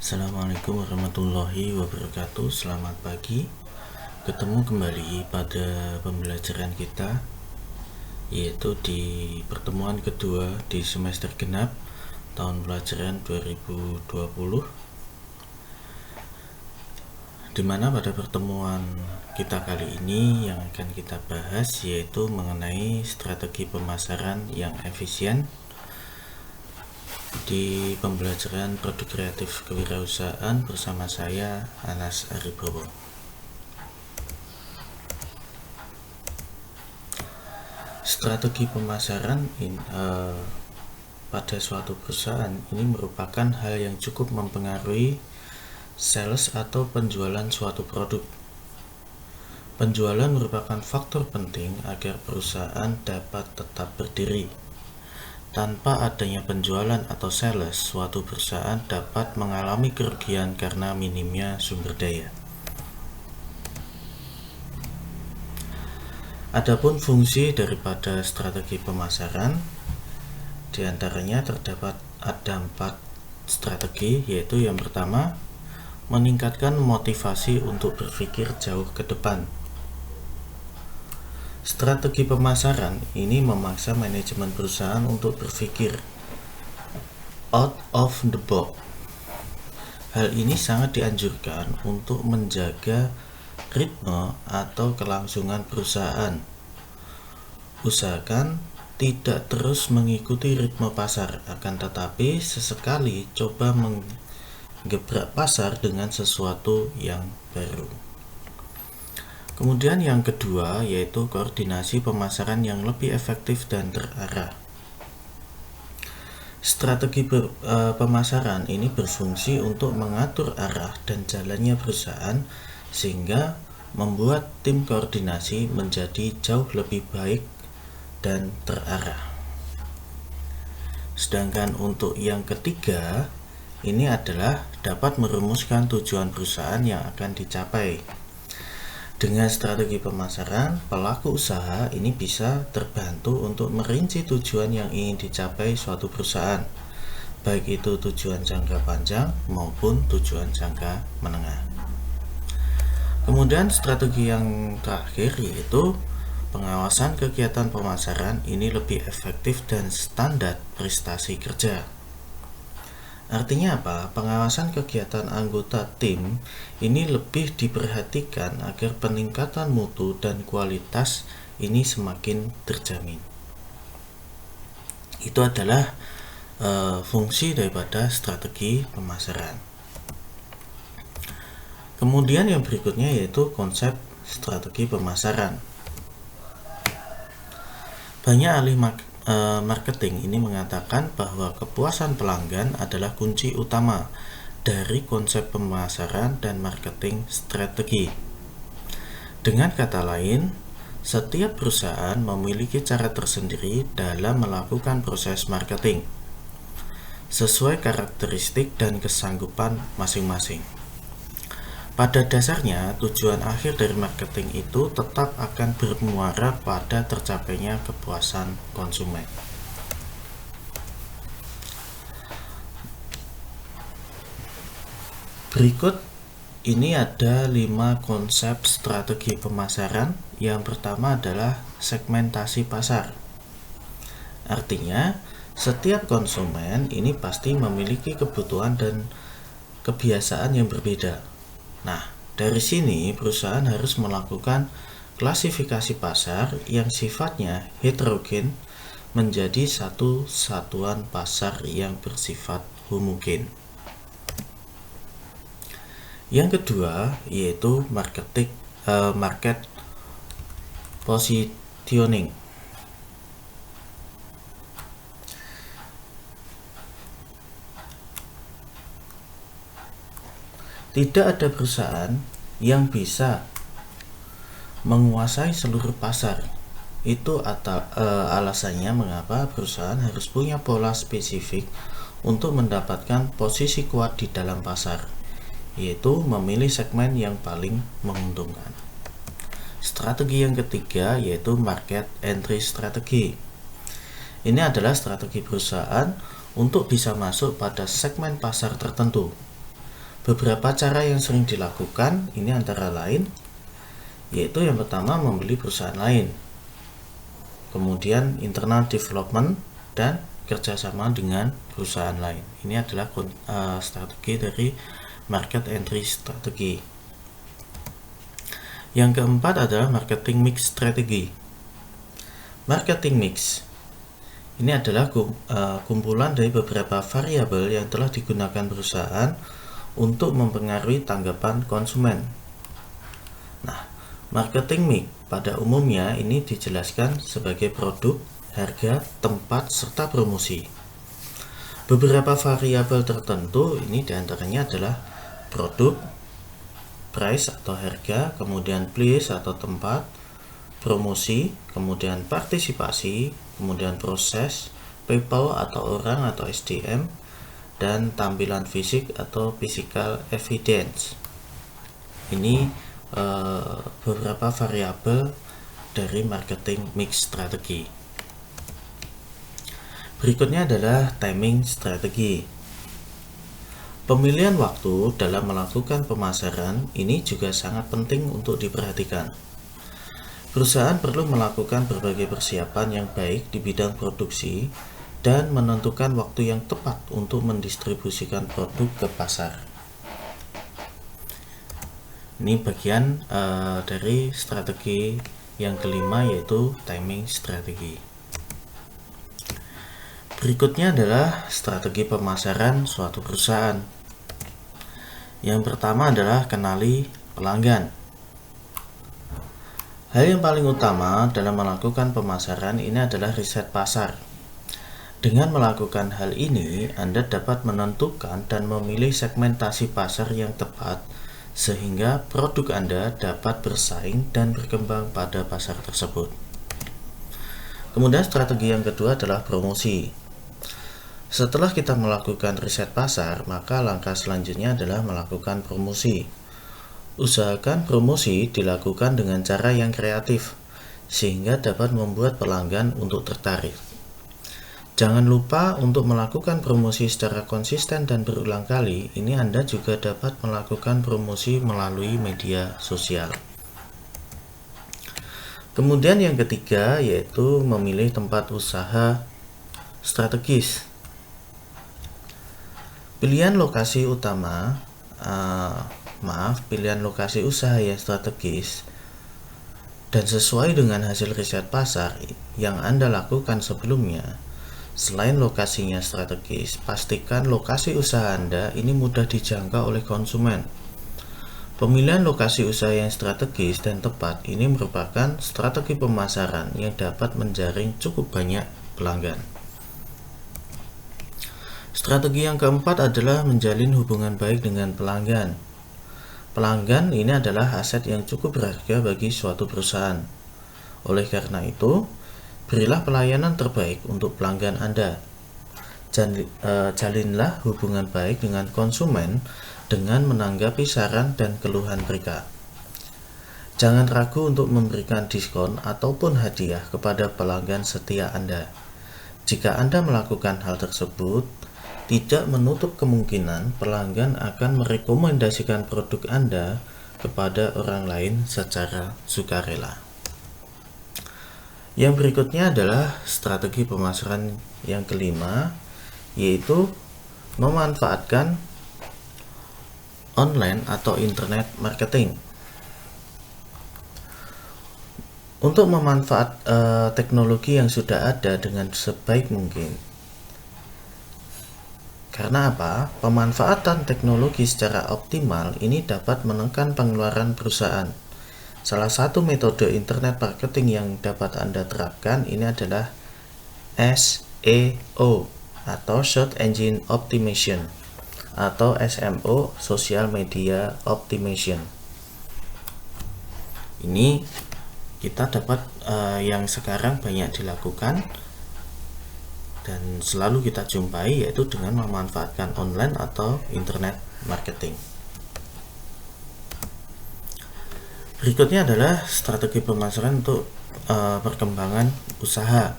Assalamualaikum warahmatullahi wabarakatuh. Selamat pagi. Ketemu kembali pada pembelajaran kita, yaitu di pertemuan kedua di semester genap tahun pelajaran 2020, dimana pada pertemuan kita kali ini yang akan kita bahas yaitu mengenai strategi pemasaran yang efisien di pembelajaran produk kreatif kewirausahaan bersama saya Anas Aribowo. Strategi pemasaran pada suatu perusahaan ini merupakan hal yang cukup mempengaruhi sales atau penjualan suatu produk. Penjualan merupakan faktor penting agar perusahaan dapat tetap berdiri. Tanpa adanya penjualan atau sales, suatu perusahaan dapat mengalami kerugian karena minimnya sumber daya. Adapun fungsi daripada strategi pemasaran, diantaranya terdapat ada 4 strategi, yaitu yang pertama, meningkatkan motivasi untuk berpikir jauh ke depan. Strategi pemasaran ini memaksa manajemen perusahaan untuk berpikir out of the box. Hal ini sangat dianjurkan untuk menjaga ritme atau kelangsungan perusahaan. Usahakan tidak terus mengikuti ritme pasar, akan tetapi sesekali coba menggebrak pasar dengan sesuatu yang baru. Kemudian yang kedua yaitu koordinasi pemasaran yang lebih efektif dan terarah. Strategi pemasaran ini berfungsi untuk mengatur arah dan jalannya perusahaan sehingga membuat tim koordinasi menjadi jauh lebih baik dan terarah. Sedangkan untuk yang ketiga ini adalah dapat merumuskan tujuan perusahaan yang akan dicapai. Dengan strategi pemasaran, pelaku usaha ini bisa terbantu untuk merinci tujuan yang ingin dicapai suatu perusahaan, baik itu tujuan jangka panjang maupun tujuan jangka menengah. Kemudian strategi yang terakhir yaitu pengawasan kegiatan pemasaran ini lebih efektif dan standar prestasi kerja. Artinya apa? Pengawasan kegiatan anggota tim ini lebih diperhatikan agar peningkatan mutu dan kualitas ini semakin terjamin. Itu adalah fungsi daripada strategi pemasaran. Kemudian yang berikutnya yaitu konsep strategi pemasaran. Banyak ahli marketing ini mengatakan bahwa kepuasan pelanggan adalah kunci utama dari konsep pemasaran dan marketing strategi. Dengan kata lain, setiap perusahaan memiliki cara tersendiri dalam melakukan proses marketing sesuai karakteristik dan kesanggupan masing-masing. Pada dasarnya, tujuan akhir dari marketing itu tetap akan bermuara pada tercapainya kepuasan konsumen. Berikut ini ada 5 konsep strategi pemasaran. Yang pertama adalah segmentasi pasar. Artinya, setiap konsumen ini pasti memiliki kebutuhan dan kebiasaan yang berbeda. Nah, dari sini perusahaan harus melakukan klasifikasi pasar yang sifatnya heterogen menjadi satu satuan pasar yang bersifat homogen. Yang kedua yaitu market positioning. Tidak ada perusahaan yang bisa menguasai seluruh pasar. Itu alasannya mengapa perusahaan harus punya pola spesifik untuk mendapatkan posisi kuat di dalam pasar, yaitu memilih segmen yang paling menguntungkan. Strategi yang ketiga yaitu market entry strategi. Ini adalah strategi perusahaan untuk bisa masuk pada segmen pasar tertentu. Beberapa cara yang sering dilakukan ini antara lain, yaitu yang pertama membeli perusahaan lain, kemudian internal development, dan kerjasama dengan perusahaan lain. Ini adalah strategi dari market entry strategi. Yang keempat adalah marketing mix strategi. Marketing mix ini adalah kumpulan dari beberapa variabel yang telah digunakan perusahaan untuk mempengaruhi tanggapan konsumen. Nah, marketing mix pada umumnya ini dijelaskan sebagai produk, harga, tempat, serta promosi. Beberapa variabel tertentu ini diantaranya adalah produk, price atau harga, kemudian place atau tempat, promosi, kemudian partisipasi, kemudian proses, people atau orang atau SDM, dan tampilan fisik atau physical evidence. Ini beberapa variabel dari marketing mix strategi. Berikutnya adalah timing strategi. Pemilihan waktu dalam melakukan pemasaran ini juga sangat penting untuk diperhatikan. Perusahaan perlu melakukan berbagai persiapan yang baik di bidang produksi dan menentukan waktu yang tepat untuk mendistribusikan produk ke pasar. Ini bagian dari strategi yang kelima, yaitu timing strategi. Berikutnya adalah strategi pemasaran suatu perusahaan. Yang pertama adalah kenali pelanggan. Hal yang paling utama dalam melakukan pemasaran ini adalah riset pasar. Dengan melakukan hal ini, Anda dapat menentukan dan memilih segmentasi pasar yang tepat sehingga produk Anda dapat bersaing dan berkembang pada pasar tersebut. Kemudian strategi yang kedua adalah promosi. Setelah kita melakukan riset pasar, maka langkah selanjutnya adalah melakukan promosi. Usahakan promosi dilakukan dengan cara yang kreatif, sehingga dapat membuat pelanggan untuk tertarik. Jangan lupa untuk melakukan promosi secara konsisten dan berulang kali. Ini Anda juga dapat melakukan promosi melalui media sosial. Kemudian yang ketiga yaitu memilih tempat usaha strategis. Pilihan lokasi usaha yang strategis dan sesuai dengan hasil riset pasar yang Anda lakukan sebelumnya. Selain lokasinya strategis, pastikan lokasi usaha Anda ini mudah dijangkau oleh konsumen. Pemilihan lokasi usaha yang strategis dan tepat ini merupakan strategi pemasaran yang dapat menjaring cukup banyak pelanggan. Strategi yang keempat adalah menjalin hubungan baik dengan pelanggan. Pelanggan ini adalah aset yang cukup berharga bagi suatu perusahaan. Oleh karena itu, berilah pelayanan terbaik untuk pelanggan Anda. Jalinlah hubungan baik dengan konsumen dengan menanggapi saran dan keluhan mereka. Jangan ragu untuk memberikan diskon ataupun hadiah kepada pelanggan setia Anda. Jika Anda melakukan hal tersebut, tidak menutup kemungkinan pelanggan akan merekomendasikan produk Anda kepada orang lain secara sukarela. Yang berikutnya adalah strategi pemasaran yang kelima, yaitu memanfaatkan online atau internet marketing. Untuk memanfaatkan teknologi yang sudah ada dengan sebaik mungkin. Karena apa? Pemanfaatan teknologi secara optimal ini dapat menekan pengeluaran perusahaan. Salah satu metode internet marketing yang dapat Anda terapkan ini adalah SEO atau Search Engine Optimization atau SMO, Social Media Optimization. Ini kita dapat yang sekarang banyak dilakukan dan selalu kita jumpai, yaitu dengan memanfaatkan online atau internet marketing. Berikutnya adalah strategi pemasaran untuk perkembangan usaha.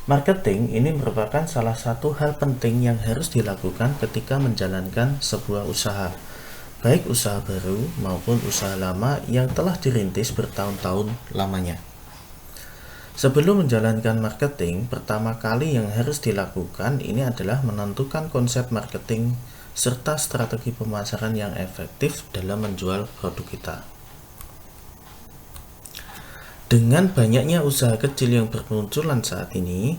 Marketing ini merupakan salah satu hal penting yang harus dilakukan ketika menjalankan sebuah usaha, baik usaha baru maupun usaha lama yang telah dirintis bertahun-tahun lamanya. Sebelum menjalankan marketing, pertama kali yang harus dilakukan ini adalah menentukan konsep marketing serta strategi pemasaran yang efektif dalam menjual produk kita. Dengan banyaknya usaha kecil yang bermunculan saat ini,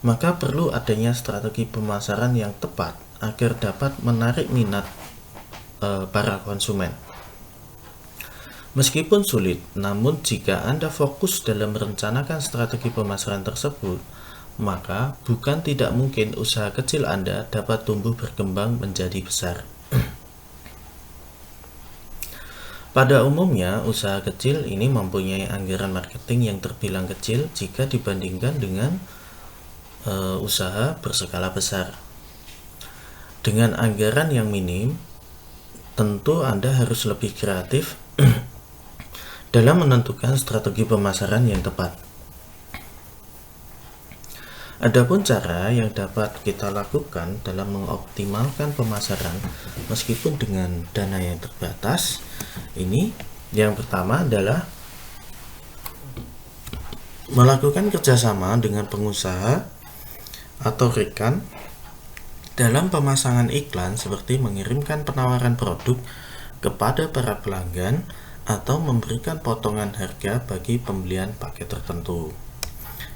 maka perlu adanya strategi pemasaran yang tepat agar dapat menarik minat para konsumen. Meskipun sulit, namun jika Anda fokus dalam merencanakan strategi pemasaran tersebut, maka bukan tidak mungkin usaha kecil Anda dapat tumbuh berkembang menjadi besar. Pada umumnya, usaha kecil ini mempunyai anggaran marketing yang terbilang kecil jika dibandingkan dengan usaha berskala besar. Dengan anggaran yang minim, tentu Anda harus lebih kreatif dalam menentukan strategi pemasaran yang tepat. Adapun cara yang dapat kita lakukan dalam mengoptimalkan pemasaran meskipun dengan dana yang terbatas, ini yang pertama adalah melakukan kerjasama dengan pengusaha atau rekan dalam pemasangan iklan seperti mengirimkan penawaran produk kepada para pelanggan atau memberikan potongan harga bagi pembelian paket tertentu.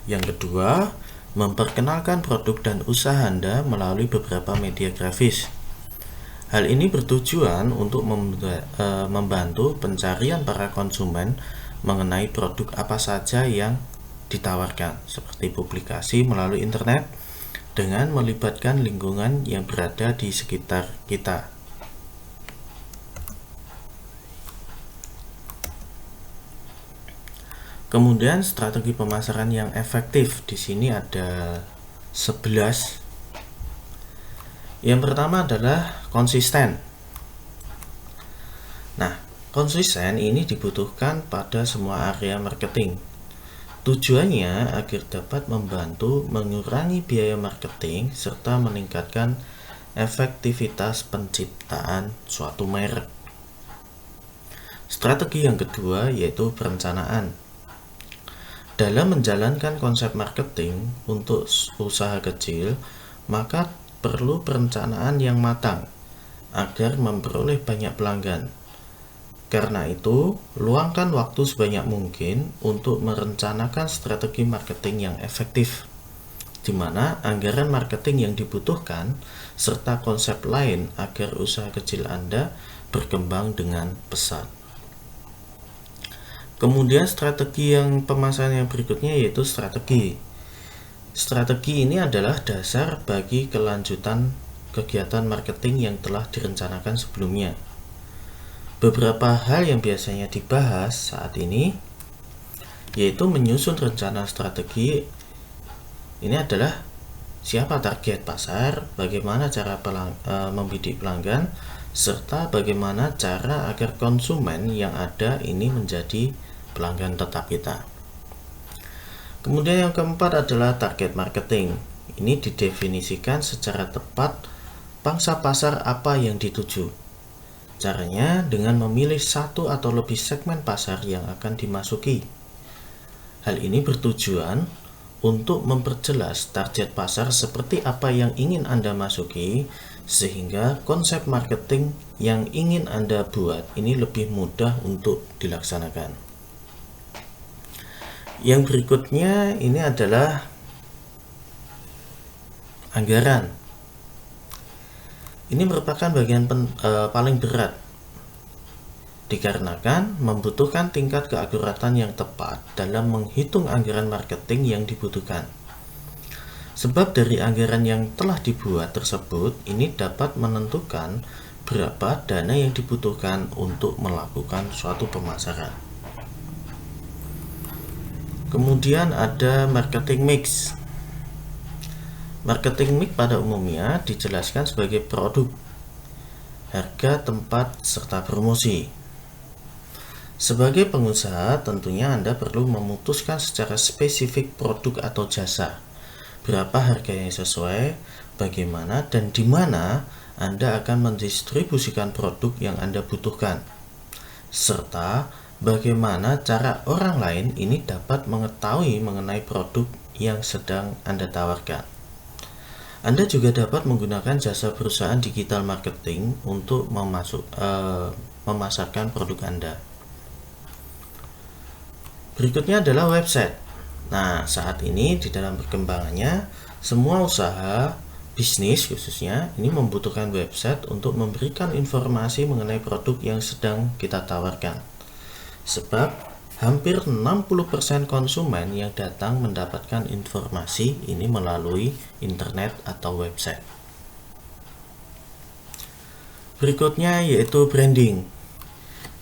Yang kedua, memperkenalkan produk dan usaha Anda melalui beberapa media grafis. Hal ini bertujuan untuk membantu pencarian para konsumen mengenai produk apa saja yang ditawarkan, seperti publikasi melalui internet dengan melibatkan lingkungan yang berada di sekitar kita. Kemudian strategi pemasaran yang efektif. Di sini ada 11. Yang pertama adalah konsisten. Nah, konsisten ini dibutuhkan pada semua area marketing. Tujuannya agar dapat membantu mengurangi biaya marketing serta meningkatkan efektivitas penciptaan suatu merek. Strategi yang kedua yaitu perencanaan. Dalam menjalankan konsep marketing untuk usaha kecil, maka perlu perencanaan yang matang agar memperoleh banyak pelanggan. Karena itu, luangkan waktu sebanyak mungkin untuk merencanakan strategi marketing yang efektif, di mana anggaran marketing yang dibutuhkan serta konsep lain agar usaha kecil Anda berkembang dengan pesat. Kemudian strategi yang pemasaran yang berikutnya yaitu strategi. Strategi ini adalah dasar bagi kelanjutan kegiatan marketing yang telah direncanakan sebelumnya. Beberapa hal yang biasanya dibahas saat ini yaitu menyusun rencana strategi. Ini adalah siapa target pasar, bagaimana cara membidik pelanggan, serta bagaimana cara agar konsumen yang ada ini menjadi pelanggan tetap kita. Kemudian yang keempat adalah target marketing. Ini didefinisikan secara tepat pangsa pasar apa yang dituju. Caranya dengan memilih satu atau lebih segmen pasar yang akan dimasuki. Hal ini bertujuan untuk memperjelas target pasar seperti apa yang ingin Anda masuki, sehingga konsep marketing yang ingin Anda buat ini lebih mudah untuk dilaksanakan. Yang berikutnya ini adalah anggaran. Ini merupakan bagian paling berat dikarenakan membutuhkan tingkat keakuratan yang tepat dalam menghitung anggaran marketing yang dibutuhkan. Sebab dari anggaran yang telah dibuat tersebut ini dapat menentukan berapa dana yang dibutuhkan untuk melakukan suatu pemasaran. Kemudian ada marketing mix. Marketing mix pada umumnya dijelaskan sebagai produk, harga, tempat, serta promosi. Sebagai pengusaha, tentunya Anda perlu memutuskan secara spesifik produk atau jasa. Berapa harga yang sesuai, bagaimana dan di mana Anda akan mendistribusikan produk yang Anda butuhkan. Serta bagaimana cara orang lain ini dapat mengetahui mengenai produk yang sedang Anda tawarkan. Anda juga dapat menggunakan jasa perusahaan digital marketing untuk memasarkan produk Anda. Berikutnya adalah website. Nah, saat ini di dalam perkembangannya, semua usaha bisnis khususnya ini membutuhkan website untuk memberikan informasi mengenai produk yang sedang kita tawarkan. Sebab hampir 60% konsumen yang datang mendapatkan informasi ini melalui internet atau website. Berikutnya yaitu branding.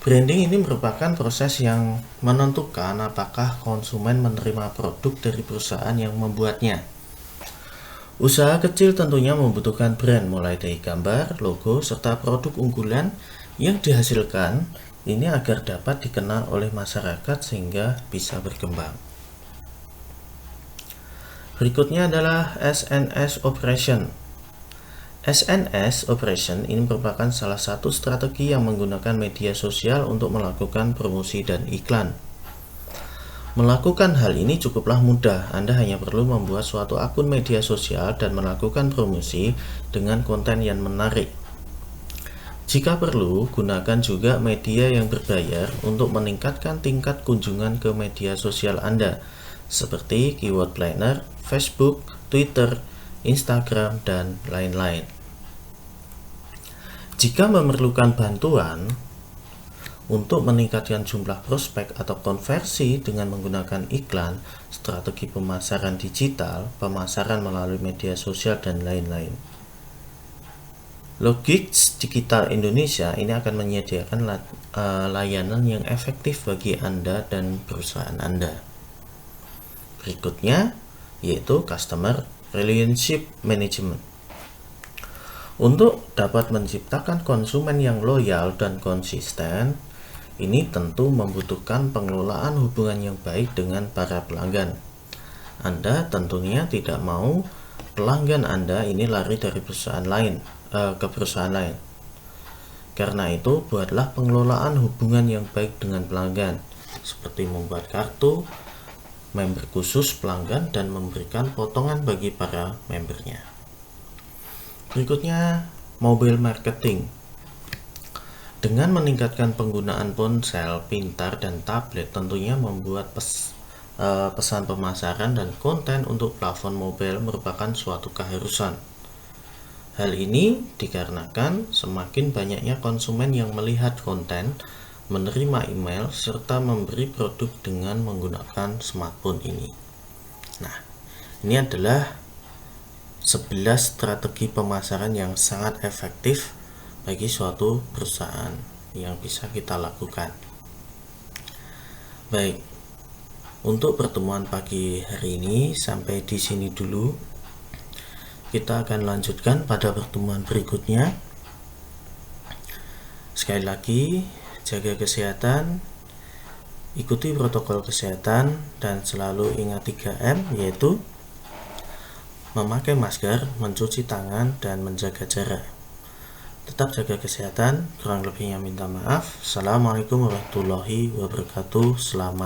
Branding ini merupakan proses yang menentukan apakah konsumen menerima produk dari perusahaan yang membuatnya. Usaha kecil tentunya membutuhkan brand mulai dari gambar, logo, serta produk unggulan yang dihasilkan ini agar dapat dikenal oleh masyarakat sehingga bisa berkembang. Berikutnya adalah SNS Operation. SNS Operation ini merupakan salah satu strategi yang menggunakan media sosial untuk melakukan promosi dan iklan. Melakukan hal ini cukuplah mudah. Anda hanya perlu membuat suatu akun media sosial dan melakukan promosi dengan konten yang menarik. Jika perlu, gunakan juga media yang berbayar untuk meningkatkan tingkat kunjungan ke media sosial Anda, seperti keyword planner, Facebook, Twitter, Instagram, dan lain-lain. Jika memerlukan bantuan untuk meningkatkan jumlah prospek atau konversi dengan menggunakan iklan, strategi pemasaran digital, pemasaran melalui media sosial, dan lain-lain, Logix Digital Indonesia ini akan menyediakan layanan yang efektif bagi Anda dan perusahaan Anda. Berikutnya yaitu Customer Relationship Management. Untuk dapat menciptakan konsumen yang loyal dan konsisten, ini tentu membutuhkan pengelolaan hubungan yang baik dengan para pelanggan. Anda tentunya tidak mau pelanggan Anda ini lari dari perusahaan lain ke perusahaan lain. Karena itu, buatlah pengelolaan hubungan yang baik dengan pelanggan, seperti membuat kartu member khusus pelanggan dan memberikan potongan bagi para membernya. Berikutnya, mobile marketing. Dengan meningkatkan penggunaan ponsel pintar dan tablet, tentunya membuat pesan pemasaran dan konten untuk platform mobile merupakan suatu keharusan. Hal ini dikarenakan semakin banyaknya konsumen yang melihat konten, menerima email, serta memberi produk dengan menggunakan smartphone ini. Nah, ini adalah 11 strategi pemasaran yang sangat efektif bagi suatu perusahaan yang bisa kita lakukan. Baik, untuk pertemuan pagi hari ini sampai di sini dulu. Kita akan lanjutkan pada pertemuan berikutnya. Sekali lagi, jaga kesehatan, ikuti protokol kesehatan, dan selalu ingat 3M, yaitu memakai masker, mencuci tangan, dan menjaga jarak. Tetap jaga kesehatan, kurang lebihnya minta maaf. Assalamualaikum warahmatullahi wabarakatuh. Selamat